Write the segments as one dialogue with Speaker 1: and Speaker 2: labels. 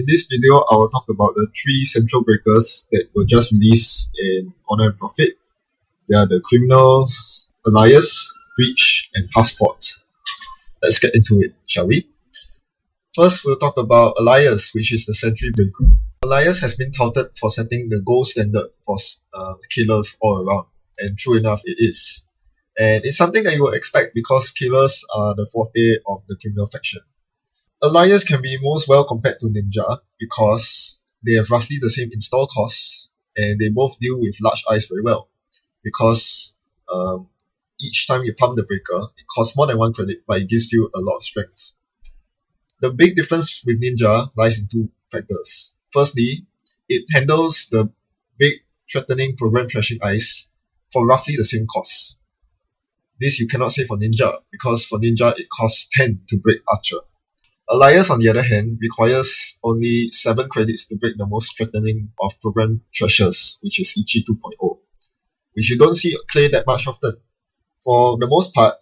Speaker 1: this video, I will talk about the 3 central breakers that were just released in Honor and Profit. They are the Criminals, Alias, Breach, and Passport. Let's get into it, shall we? First, we'll talk about Alias, which is the sentry breaker. Alias has been touted for setting the gold standard for killers all around, and true enough, it is. And it's something that you would expect because killers are the forte of the criminal faction. Alias can be most well compared to Ninja because they have roughly the same install costs, and they both deal with large eyes very well. Because each time you pump the breaker, it costs more than 1 credit, but it gives you a lot of strength. The big difference with Ninja lies in 2 factors. Firstly, it handles the big threatening program thrashing eyes for roughly the same cost. This you cannot say for Ninja, because for Ninja it costs 10 to break Archer. Alias, on the other hand, requires only 7 credits to break the most threatening of program thrashers, which is Ichi 2.0, which you don't see play that much often. For the most part,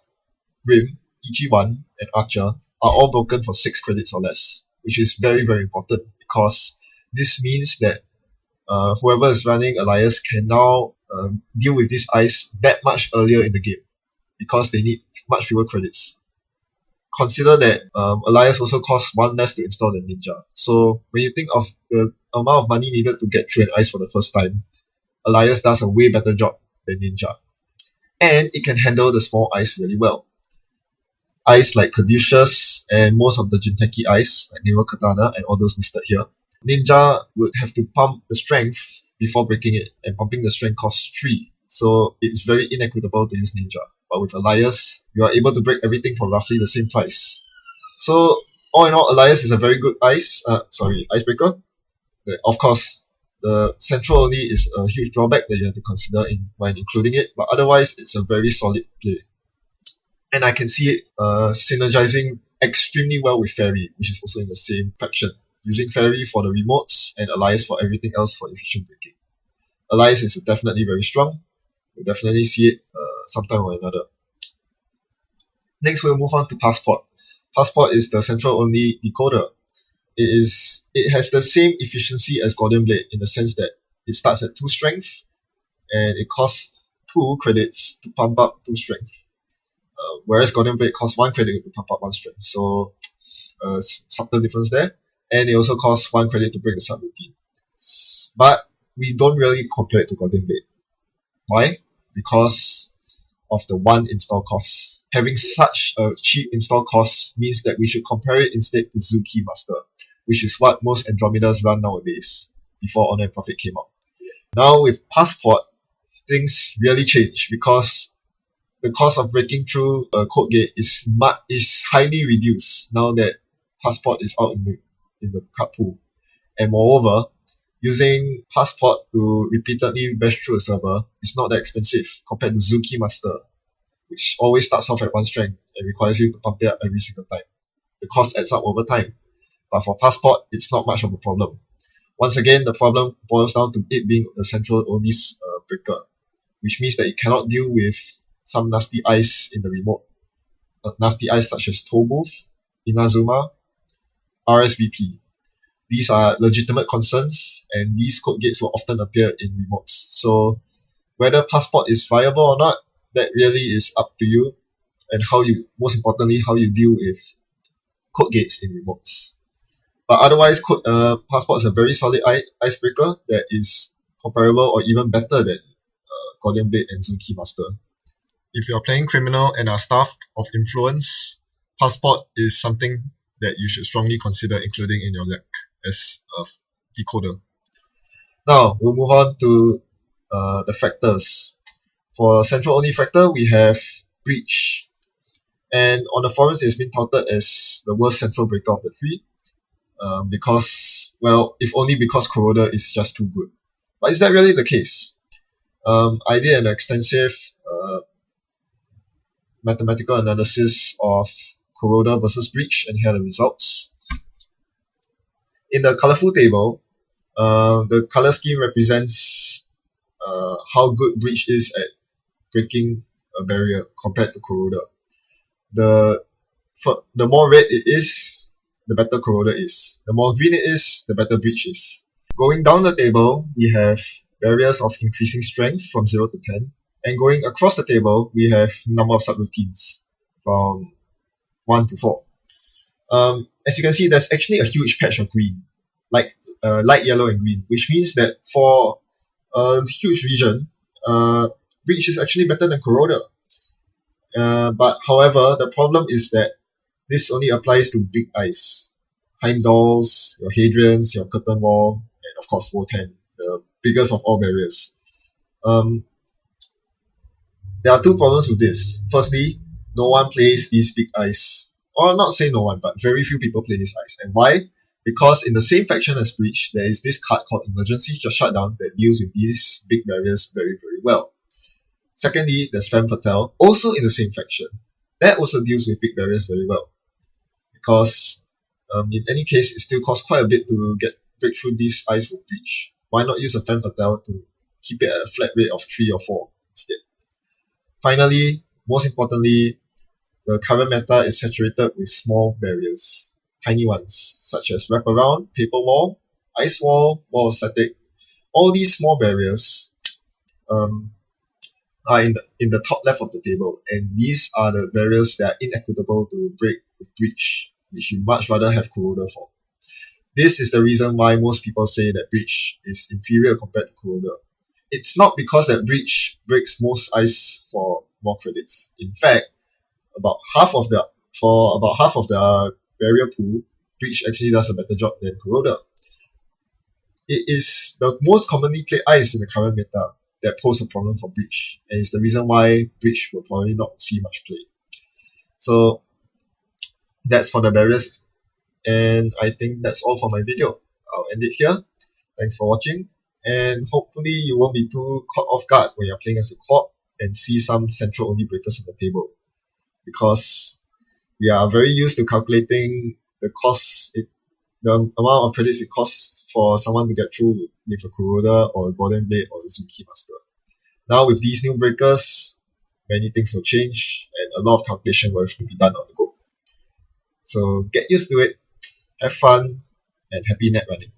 Speaker 1: Grim, Ichi 1, and Archer are all broken for 6 credits or less, which is very, very important because this means that whoever is running Alias can now deal with this ice that much earlier in the game because they need much fewer credits. Consider that Alias also costs 1 less to install than Ninja. So when you think of the amount of money needed to get through an ice for the first time, Alias does a way better job than Ninja. And it can handle the small ice really well. Ice like Caduceus and most of the Jinteki ice, like Nero Katana and all those listed here. Ninja would have to pump the strength before breaking it, and pumping the strength costs 3. So it's very inequitable to use Ninja. But with Alias, you are able to break everything for roughly the same price. So all in all, Alias is a very good icebreaker. Of course, the central only is a huge drawback that you have to consider when including it, but otherwise it's a very solid play. And I can see it synergizing extremely well with Faerie, which is also in the same faction, using Faerie for the remotes and Alias for everything else for efficient breaking. Alias is definitely very strong. You'll definitely see it sometime or another. Next, we'll move on to Passport. Passport is the central only decoder. It has the same efficiency as Guardian Blade in the sense that it starts at 2 strength and it costs 2 credits to pump up 2 strength. Whereas Guardian Blade costs 1 credit to pump up 1 strength. So subtle difference there. And it also costs 1 credit to break the subroutine. But we don't really compare it to Guardian Blade. Why? Because of the 1 install cost. Having such a cheap install cost means that we should compare it instead to Zoo Keymaster, which is what most Andromedas run nowadays, before Honor and Profit came out. Now with Passport, things really change because the cost of breaking through a code gate is highly reduced now that Passport is out in the card pool. And moreover, using Passport to repeatedly bash through a server is not that expensive compared to Zoo Keymaster, which always starts off at 1 strength and requires you to pump it up every single time. The cost adds up over time. But for Passport, it's not much of a problem. Once again, the problem boils down to it being the central only breaker, which means that it cannot deal with some nasty ice in the remote. Nasty ice such as Tollbooth, Inazuma, RSVP. These are legitimate concerns, and these code gates will often appear in remotes. So whether Passport is viable or not, that really is up to you, and most importantly, how you deal with code gates in remotes. But otherwise, Passport is a very solid icebreaker that is comparable or even better than Guardian Blade and Zoo Keymaster. If you are playing Criminal and are staffed of Influence, Passport is something that you should strongly consider including in your deck as a decoder. Now, we'll move on to the factors. For Central Only factor, we have Breach. And on the forums, it's been touted as the worst central breaker of the 3. If only because Corroder is just too good. But is that really the case? I did an extensive mathematical analysis of Corroder versus Breach, and here are the results. In the colorful table, the color scheme represents how good Breach is at breaking a barrier compared to Corroder. The more red it is, the better corroder is. The more green it is, the better breach is. Going down the table, we have barriers of increasing strength from 0 to 10. And going across the table, we have number of subroutines from 1 to 4. As you can see, there's actually a huge patch of green, like light yellow and green, which means that for a huge region, breach is actually better than corroder. But however, the problem is that this only applies to big ice. Heimdalls, your Hadrians, your curtain wall, and of course Wotan, the biggest of all barriers. There are two problems with this. Firstly, no one plays these big ice. Or not say no one, but very few people play this ice. And why? Because in the same faction as Breach, there is this card called Emergency Shutdown that deals with these big barriers very, very well. Secondly, there's Femme Fatale, also in the same faction. That also deals with big barriers very well. Because in any case, it still costs quite a bit to break through this ice with Breach. Why not use a Femme Fatale to keep it at a flat rate of 3 or 4 instead? Finally, most importantly, the current meta is saturated with small barriers, tiny ones, such as Wraparound, Paper Wall, Ice Wall, Wall of Static. All these small barriers are in the top left of the table, and these are the barriers that are inequitable to break with Breach, which you much rather have corroder for. This is the reason why most people say that Breach is inferior compared to corroder. It's not because that Breach breaks most ice for more credits. In fact, about half of the barrier pool, Breach actually does a better job than corroder. It is the most commonly played ice in the current meta that pose a problem for Breach, and it's the reason why Breach will probably not see much play. So that's for the barriers, and I think that's all for my video. I'll end it here. Thanks for watching, and hopefully you won't be too caught off guard when you're playing as a quad and see some central only breakers on the table, because we are very used to calculating the amount of credits it costs for someone to get through with a corroder or a golden blade or a Zuki master. Now with these new breakers, many things will change and a lot of calculation will have to be done on the go. So get used to it, have fun, and happy net running.